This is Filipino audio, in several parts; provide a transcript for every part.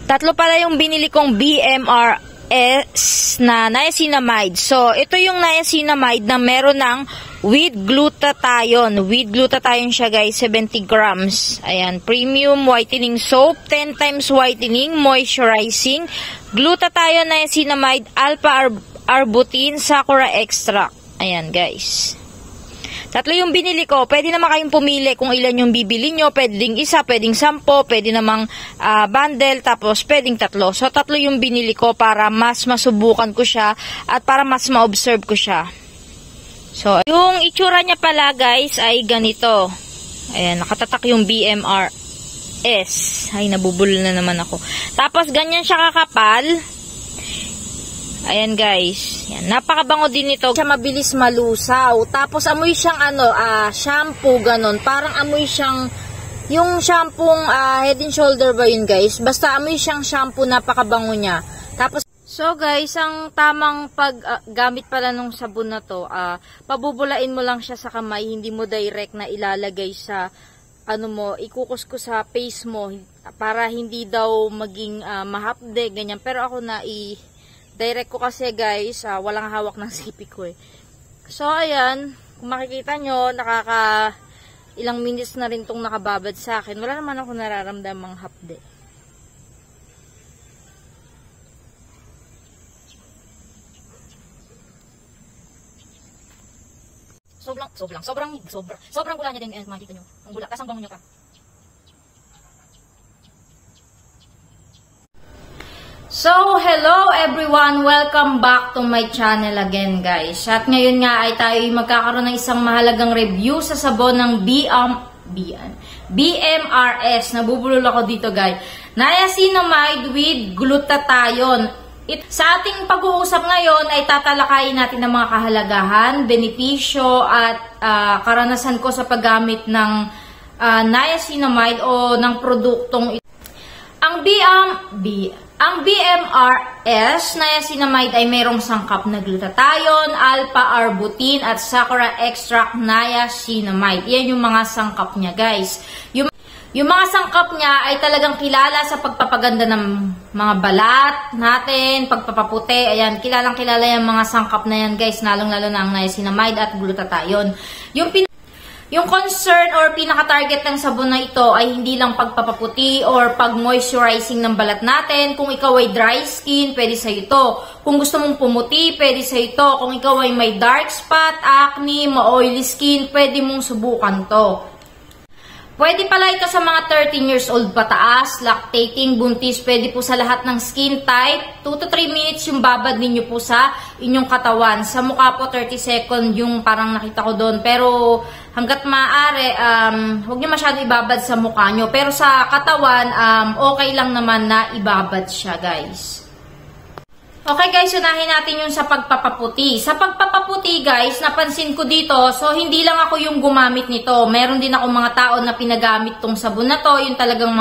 Tatlo pala yung binili kong BMRS na niacinamide. So, ito yung niacinamide na meron ng with glutathione. With glutathione siya guys, 70 grams. Ayan, premium whitening soap, 10 times whitening, moisturizing, glutathione niacinamide, alpha-arbutin, sakura extract. Ayan guys. Tatlo yung binili ko. Pwede naman kayong pumili kung ilan yung bibili nyo. Pwedeng isa, pwedeng 10, pwede namang bundle, tapos pwedeng tatlo. So, tatlo yung binili ko para mas masubukan ko siya at para mas ma-observe ko siya. So, yung itsura niya pala guys ay ganito. Ayan, nakatatak yung BMRS. Ay, nabubulol na naman ako. Tapos, ganyan siya kakapal. Ayan guys, yan, napakabango din ito. Siya mabilis malusaw. Tapos amoy siyang shampoo ganon. Parang amoy siyang yung shampoo Head and Shoulder ba yun guys? Basta amoy siyang shampoo, napakabango niya. Tapos so guys, ang tamang paggamit pala nung sabon na to, pabubulain mo lang siya sa kamay, hindi mo direct na ilalagay sa ikukuskus sa face mo para hindi daw maging mahapde ganyan. Pero ako direct ko kasi guys, walang hawak ng sipi ko eh. So ayan, kung makikita nyo, ilang minutes na rin tong nakababad sa akin. Wala naman ako nararamdamang hapde. Sobrang gula niya din, makikita nyo. Ang gula, tas ang bango nyo ka. So, hello everyone! Welcome back to my channel again guys. At ngayon nga ay tayo magkakaroon ng isang mahalagang review sa sabon ng BMRS. Nabubulol ako dito guys. Niacinamide with glutathione. Sa ating pag-uusap ngayon ay tatalakayin natin ng mga kahalagahan, benepisyo at karanasan ko sa paggamit ng niacinamide o ng produktong ito. Ang BMRS niacinamide ay mayroong sangkap na glutathione, alpha-arbutin at sakura extract niacinamide. Yan yung mga sangkap niya guys. Yung mga sangkap niya ay talagang kilala sa pagpapaganda ng mga balat natin, pagpapaputi. Ayan, kilalang-kilala yung mga sangkap na yan guys, lalong-lalo na ang niacinamide at glutathione. Yung concern or pinaka-target ng sabon na ito ay hindi lang pagpapaputi or pag-moisturizing ng balat natin. Kung ikaw ay dry skin, pwede sa ito. Kung gusto mong pumuti, pwede sa ito. Kung ikaw ay may dark spot, acne, ma-oily skin, pwede mong subukan to. Pwede pala ito sa mga 13 years old pataas, lactating, buntis, pwede po sa lahat ng skin type. 2 to 3 minutes yung babad ninyo po sa inyong katawan. Sa mukha po 30 seconds yung parang nakita ko doon. Pero hanggat maaari, huwag nyo masyado ibabad sa mukha nyo. Pero sa katawan, okay lang naman na ibabad siya guys. Okay guys, unahin natin yung sa pagpapaputi. Sa pagpapaputi guys, napansin ko dito, so hindi lang ako yung gumamit nito. Meron din ako mga tao na pinagamit tong sabon na to, yung talagang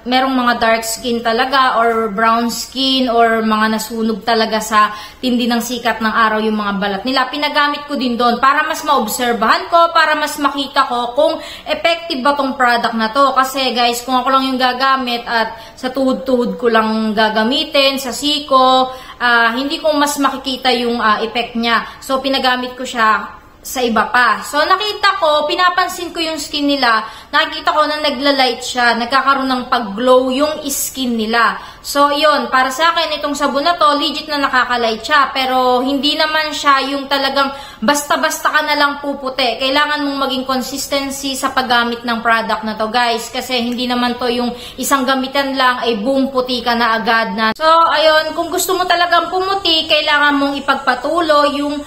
merong mga dark skin talaga or brown skin or mga nasunog talaga sa tindi ng sikat ng araw yung mga balat nila. Pinagamit ko din doon para mas maobserbahan ko, para mas makita ko kung effective ba tong product na to. Kasi guys, kung ako lang yung gagamit at sa tuhod-tuhod ko lang gagamitin, sa siko, hindi ko mas makikita yung effect niya. So, pinagamit ko siya sa iba pa. So, nakita ko, pinapansin ko yung skin nila, nakikita ko na nagla-light siya, nagkakaroon ng pag-glow yung skin nila. So, yun, para sa akin, itong sabon na to, legit na nakaka-light siya, pero hindi naman siya yung talagang basta-basta ka na lang puputi. Kailangan mong maging consistency sa paggamit ng product na to, guys, kasi hindi naman to yung isang gamitan lang, ay boom, puti ka na agad na. So, ayun, kung gusto mo talagang pumuti, kailangan mong ipagpatuloy yung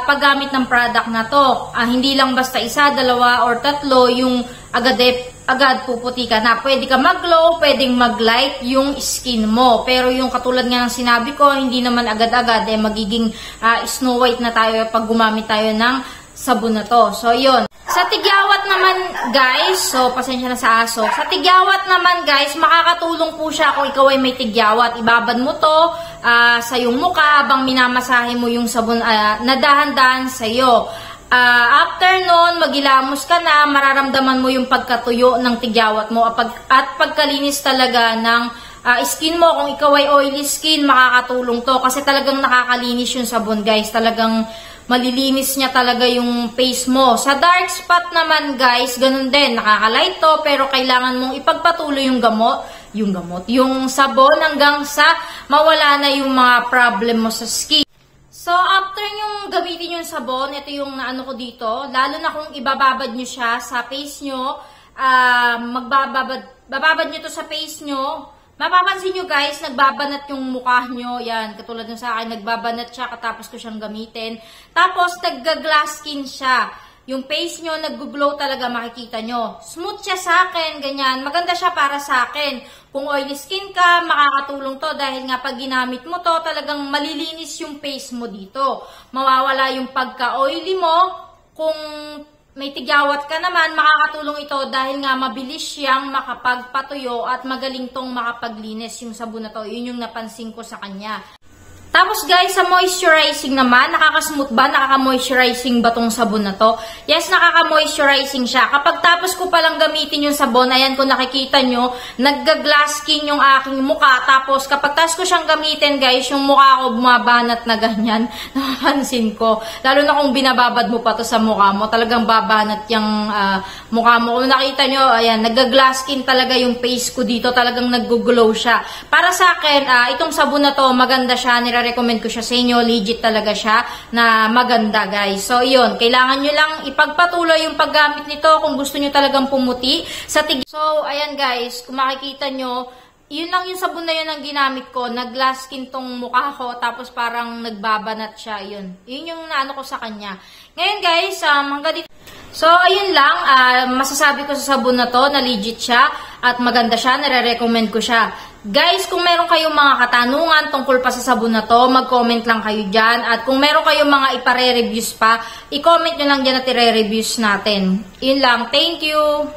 paggamit ng product na to. Hindi lang basta isa, dalawa, or tatlo yung agad puputi ka na. Pwede ka mag-glow, pwedeng mag-light yung skin mo. Pero yung katulad nga ng sinabi ko, hindi naman agad-agad magiging snow white na tayo pag gumamit tayo ng sabon na to. So, yun. Sa tigyawat naman, guys, so, pasensya na sa aso. Sa tigyawat naman, guys, makakatulong po siya kung ikaw ay may tigyawat. Ibabad mo to sa iyong mukha habang minamasahe mo yung sabon na dahan-dahan sa'yo. After nun, magilamos ka na, mararamdaman mo yung pagkatuyo ng tigyawat mo at pagkalinis talaga ng skin mo. Kung ikaw ay oily skin, makakatulong to kasi talagang nakakalinis yung sabon, guys. Talagang malilinis niya talaga yung face mo. Sa dark spot naman, guys, ganun din, nakakalight to, pero kailangan mong ipagpatuloy yung sabon hanggang sa mawala na yung mga problem mo sa skin. So, after yung gamitin yung sabon, ito yung naano ko dito, lalo na kung ibababad nyo siya sa face nyo, bababad nyo to sa face nyo, mapapansin nyo, guys, nagbabanat yung mukha nyo. Yan, katulad nung sa akin, nagbabanat siya katapos ko siyang gamitin. Tapos, nagga-glass skin siya. Yung face nyo, nag-glow talaga, makikita nyo. Smooth siya sa akin, ganyan. Maganda siya para sa akin. Kung oily skin ka, makakatulong to dahil nga pag ginamit mo to, talagang malilinis yung face mo dito. Mawawala yung pagka-oily mo. Kung may tigyawat ka naman, makakatulong ito dahil nga mabilis siyang makapagpatuyo at magaling tong makapaglinis yung sabon na to. Yun yung napansin ko sa kanya. Tapos guys, sa moisturizing naman, nakaka-smooth ba? Nakaka-moisturizing ba tong sabon na to? Yes, nakaka-moisturizing siya. Kapag tapos ko palang gamitin yung sabon, ayan kung nakikita nyo, nagga-glass skin yung aking mukha. Tapos kapag tapos ko siyang gamitin guys, yung mukha ko bumabanat na ganyan. Napansin ko. Lalo na kung binababad mo pa to sa mukha mo, talagang babanat yung mukha mo. Kung nakita nyo, ayan, nagga-glass skin talaga yung face ko dito. Talagang nag-glow siya. Para sa akin, itong sabon na to, maganda siya. Recommend ko siya sa inyo, legit talaga siya na maganda, guys. So, yun, kailangan nyo lang ipagpatuloy yung paggamit nito kung gusto nyo talagang pumuti sa So, ayan guys, kung makikita nyo, yun lang yung sabon na yun ang ginamit ko, nag-glass skin tong mukha ko, tapos parang nagbabanat siya, yun. Yun yung naano ko sa kanya. Ngayon guys, hanggang dito. So, ayun lang, masasabi ko sa sabon na to na legit siya at maganda siya, nare-recommend ko siya. Guys, kung meron kayong mga katanungan tungkol pa sa sabon na to, mag-comment lang kayo dyan. At kung meron kayong mga ipare-reviews pa, i-comment nyo lang dyan at i-re-reviews natin. Yun lang, thank you!